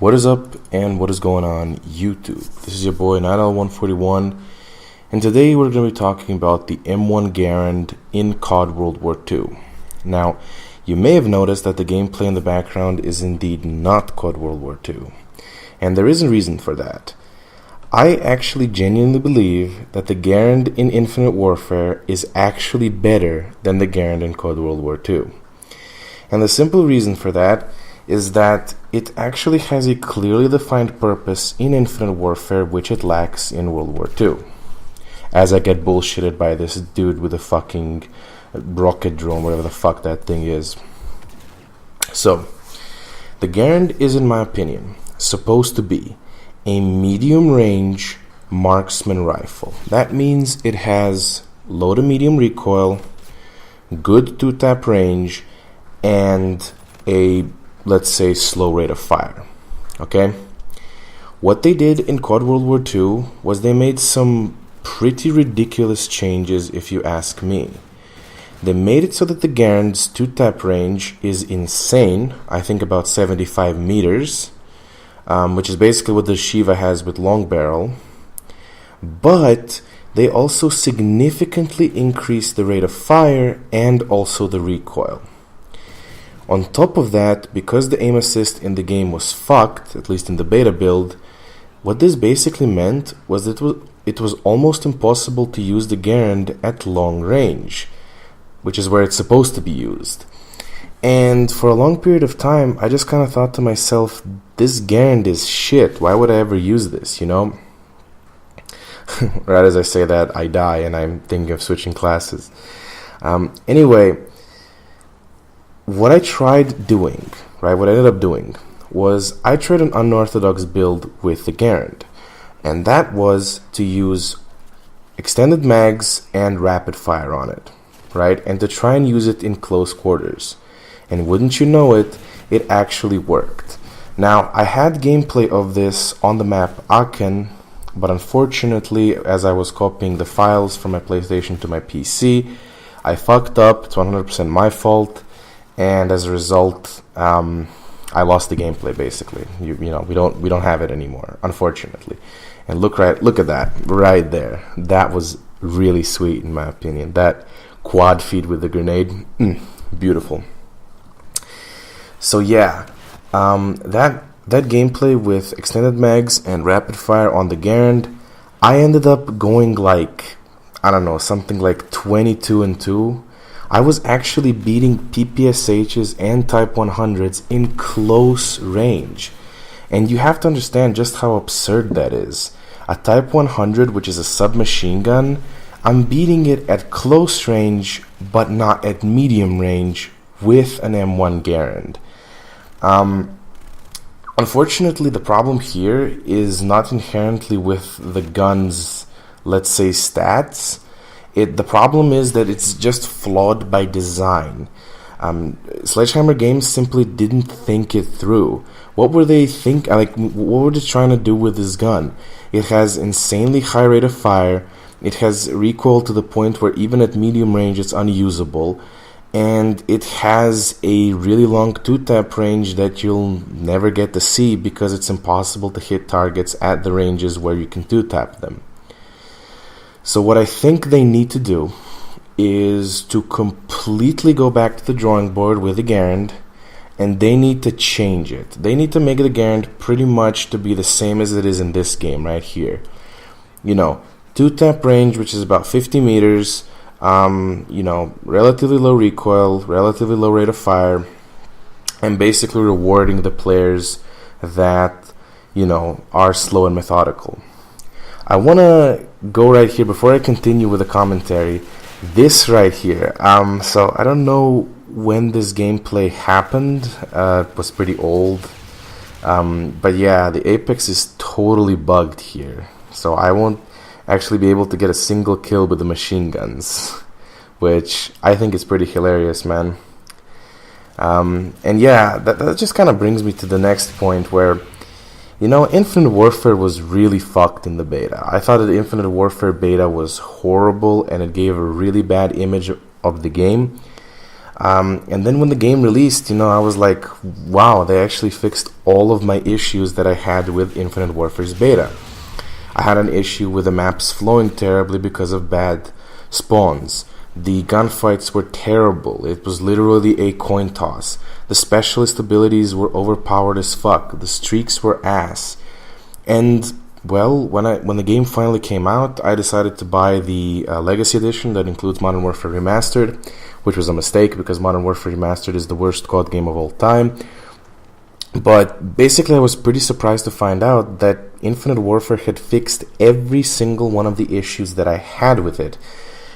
What is up and what is going on YouTube? This is your boy Nightowl141, and today we're going to be talking about the M1 Garand in COD World War II. Now, you may have noticed that the gameplay in the background is indeed not COD World War II, and there is a reason for that. I actually genuinely believe that the Garand in Infinite Warfare is actually better than the Garand in COD World War II. And the simple reason for that is that it actually has a clearly defined purpose in Infinite Warfare which it lacks in World War II. As I get bullshitted by this dude with a fucking rocket drone, whatever the fuck that thing is. So, the Garand is, in my opinion, supposed to be a medium-range marksman rifle. That means it has low to medium recoil, good two-tap range, and a, let's say, slow rate of fire. Okay? What they did in COD World War II was they made some pretty ridiculous changes, if you ask me. They made it so that the Garand's two-tap range is insane, I think about 75 meters, which is basically what the Shiva has with long barrel. But they also significantly increased the rate of fire and also the recoil. On top of that, because the aim assist in the game was fucked, at least in the beta build, what this basically meant was that it was almost impossible to use the Garand at long range, which is where it's supposed to be used. And for a long period of time, I just kind of thought to myself, this Garand is shit, why would I ever use this, you know? Right as I say that, I die and I'm thinking of switching classes. Anyway, what I tried doing, right, what I ended up doing, was I tried an unorthodox build with the Garand. And that was to use extended mags and rapid fire on it, right? And to try and use it in close quarters. And wouldn't you know it, it actually worked. Now, I had gameplay of this on the map Aachen, but unfortunately, as I was copying the files from my PlayStation to my PC, I fucked up. It's 100% my fault. And as a result, I lost the gameplay. Basically, you know, we don't have it anymore, unfortunately. And look at that right there. That was really sweet in my opinion. That quad feed with the grenade, beautiful. So yeah, that gameplay with extended mags and rapid fire on the Garand, I ended up going like, I don't know, something like 22-2. I was actually beating PPSHs and Type 100s in close range. And you have to understand just how absurd that is. A Type 100, which is a submachine gun, I'm beating it at close range, but not at medium range with an M1 Garand. Unfortunately, the problem here is not inherently with the gun's, let's say, stats. The problem is that it's just flawed by design. Sledgehammer Games simply didn't think it through. What were they what were they trying to do with this gun? It has insanely high rate of fire. It has recoil to the point where even at medium range it's unusable. And it has a really long two-tap range that you'll never get to see because it's impossible to hit targets at the ranges where you can two-tap them. So what I think they need to do is to completely go back to the drawing board with the Garand, and they need to change it. They need to make the Garand pretty much to be the same as it is in this game right here. You know, two-tap range, which is about 50 meters, you know, relatively low recoil, relatively low rate of fire, and basically rewarding the players that, you know, are slow and methodical. I want to go right here, before I continue with the commentary, this right here. So I don't know when this gameplay happened. It was pretty old. But yeah, the Apex is totally bugged here. So I won't actually be able to get a single kill with the machine guns, which I think is pretty hilarious, man. And yeah, that just kind of brings me to the next point where, you know, Infinite Warfare was really fucked in the beta. I thought that the Infinite Warfare beta was horrible and it gave a really bad image of the game. And then when the game released, I was like, wow, they actually fixed all of my issues that I had with Infinite Warfare's beta. I had an issue with the maps flowing terribly because of bad spawns. The gunfights were terrible. It was literally a coin toss. The specialist abilities were overpowered as fuck. The streaks were ass. And well, when the game finally came out, I decided to buy the Legacy Edition that includes Modern Warfare Remastered, which was a mistake because Modern Warfare Remastered is the worst COD game of all time. But basically, I was pretty surprised to find out that Infinite Warfare had fixed every single one of the issues that I had with it.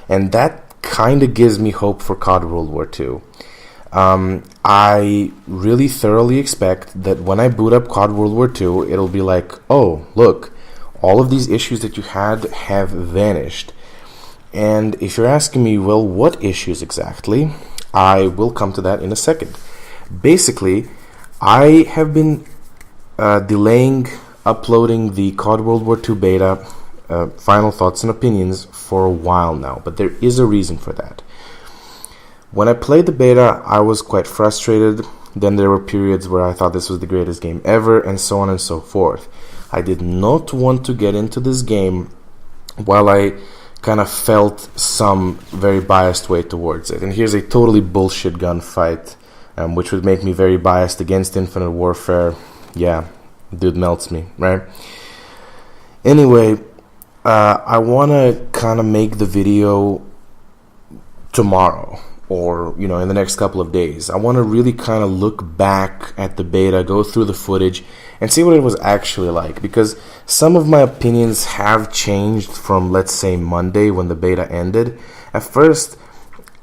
And that kind of gives me hope for COD World War II. I really thoroughly expect that when I boot up COD World War II, it'll be like, oh, look, all of these issues that you had have vanished. And if you're asking me, well, what issues exactly? I will come to that in a second. Basically, I have been delaying uploading the COD World War II beta final thoughts and opinions for a while now, but there is a reason for that. When I played the beta, I was quite frustrated. Then there were periods where I thought this was the greatest game ever, and so on and so forth. I did not want to get into this game while I kind of felt some very biased way towards it. And here's a totally bullshit gunfight, which would make me very biased against Infinite Warfare. Yeah, dude melts me, right? Anyway, I want to kind of make the video tomorrow, or in the next couple of days. I want to really kind of look back at the beta, go through the footage, and see what it was actually like, because some of my opinions have changed from, let's say, Monday when the beta ended. At first,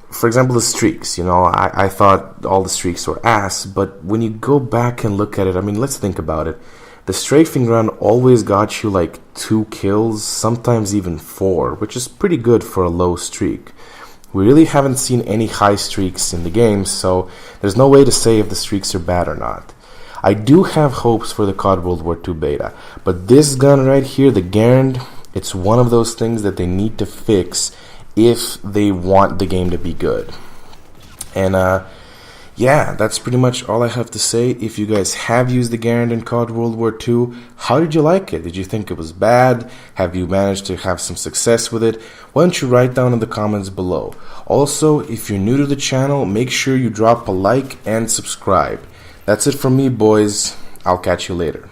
for example, the streaks, I thought all the streaks were ass, but when you go back and look at it, I mean, let's think about it. The strafing run always got you like 2 kills, sometimes even 4, which is pretty good for a low streak. We really haven't seen any high streaks in the game, so there's no way to say if the streaks are bad or not. I do have hopes for the COD World War II beta, but this gun right here, the Garand, it's one of those things that they need to fix if they want the game to be good. And yeah, that's pretty much all I have to say. If you guys have used the Garand in COD World War II, how did you like it? Did you think it was bad? Have you managed to have some success with it? Why don't you write down in the comments below. Also, if you're new to the channel, make sure you drop a like and subscribe. That's it from me, boys. I'll catch you later.